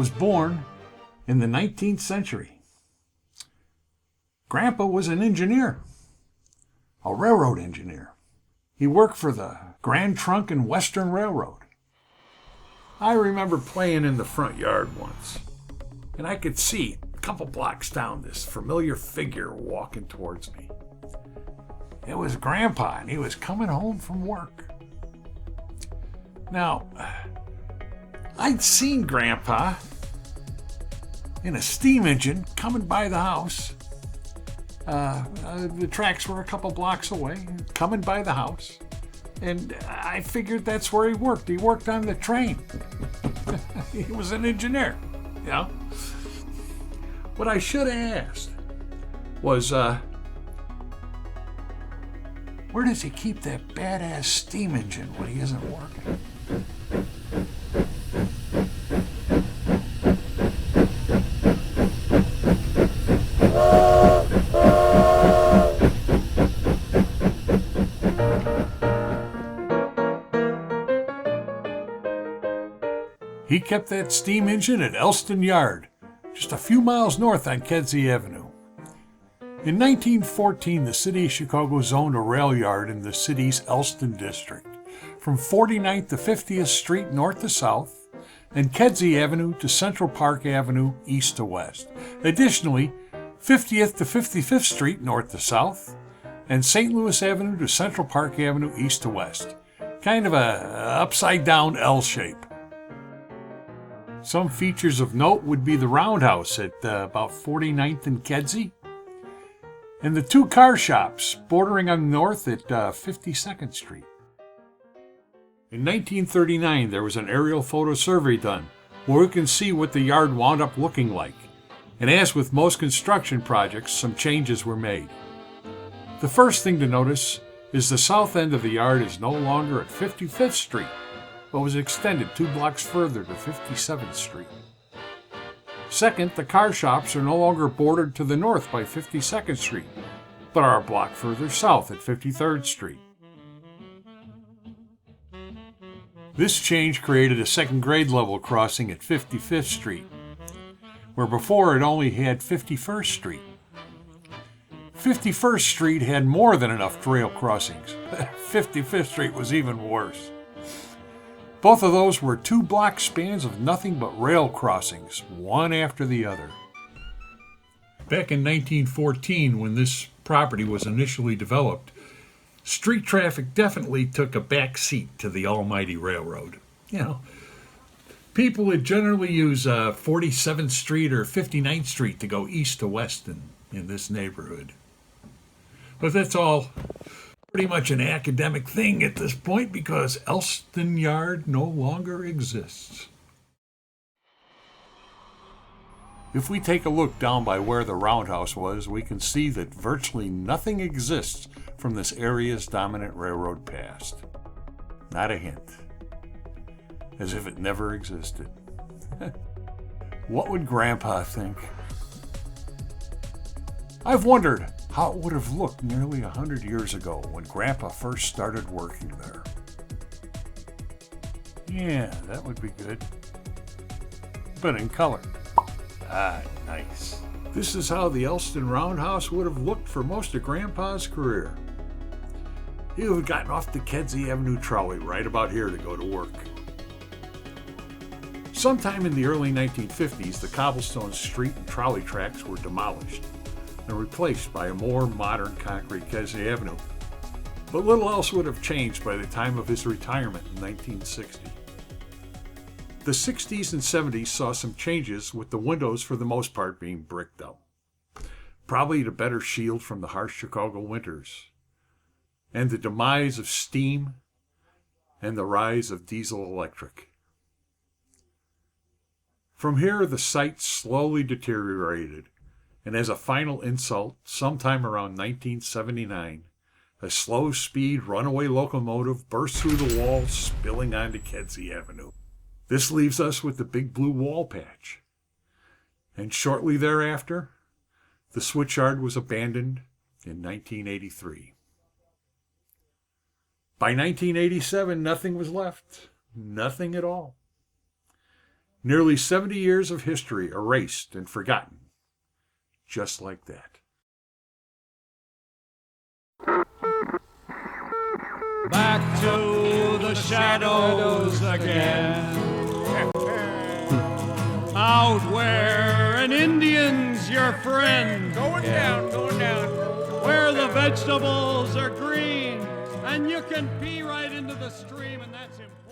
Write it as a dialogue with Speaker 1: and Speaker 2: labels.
Speaker 1: was born in the 19th century. Grandpa was an engineer, a railroad engineer. He worked for the Grand Trunk and Western Railroad. I remember playing in the front yard once, and I could see a couple blocks down this familiar figure walking towards me. It was Grandpa, and he was coming home from work. Now, I'd seen Grandpa in a steam engine coming by the house. The tracks were a couple blocks away, coming by the house. And I figured that's where he worked. He worked on the train. He was an engineer, you know. What I should have asked was, where does he keep that badass steam engine when he isn't working? He kept that steam engine at Elsdon Yard, just a few miles north on Kedzie Avenue. In 1914, the city of Chicago zoned a rail yard in the city's Elsdon district, from 49th to 50th Street north to south, and Kedzie Avenue to Central Park Avenue east to west. Additionally, 50th to 55th Street north to south, and St. Louis Avenue to Central Park Avenue east to west. Kind of a upside-down L shape. Some features of note would be the roundhouse at about 49th and Kedzie, and the two car shops bordering on the north at 52nd Street. In 1939, there was an aerial photo survey done where we can see what the yard wound up looking like. And as with most construction projects, some changes were made. The first thing to notice is the south end of the yard is no longer at 55th Street, but was extended 2 blocks further to 57th Street. Second, the car shops are no longer bordered to the north by 52nd Street, but are a block further south at 53rd Street. This change created a second grade level crossing at 55th Street, where before it only had 51st Street. 51st Street had more than enough rail crossings. 55th Street was even worse. Both of those were 2 block spans of nothing but rail crossings, one after the other. Back in 1914, when this property was initially developed, street traffic definitely took a back seat to the almighty railroad. You know, people would generally use 47th Street or 59th Street to go east to west in this neighborhood. But that's all pretty much an academic thing at this point because Elsdon Yard no longer exists. If we take a look down by where the roundhouse was, we can see that virtually nothing exists from this area's dominant railroad past. Not a hint. As if it never existed. What would Grandpa think? I've wondered how it would have looked nearly 100 years ago when Grandpa first started working there. Yeah, that would be good. But in color. Ah, nice. This is how the Elsdon Roundhouse would have looked for most of Grandpa's career. He would have gotten off the Kedzie Avenue trolley right about here to go to work. Sometime in the early 1950s, the cobblestone street and trolley tracks were demolished and replaced by a more modern concrete Kedzie Avenue. But little else would have changed by the time of his retirement in 1960. The 60s and 70s saw some changes, with the windows for the most part being bricked up, probably to better shield from the harsh Chicago winters, and the demise of steam and the rise of diesel electric. From here, the site slowly deteriorated, and as a final insult, sometime around 1979, a slow-speed runaway locomotive burst through the wall, spilling onto Kedzie Avenue. This leaves us with the big blue wall patch. And shortly thereafter, the switchyard was abandoned in 1983. By 1987, nothing was left. Nothing at all. Nearly 70 years of history erased and forgotten. Just like that.
Speaker 2: Back to the shadows again. Out where an Indian's your friend.
Speaker 3: Going down.
Speaker 2: Where the vegetables are green and you can pee right into the stream, and that's important.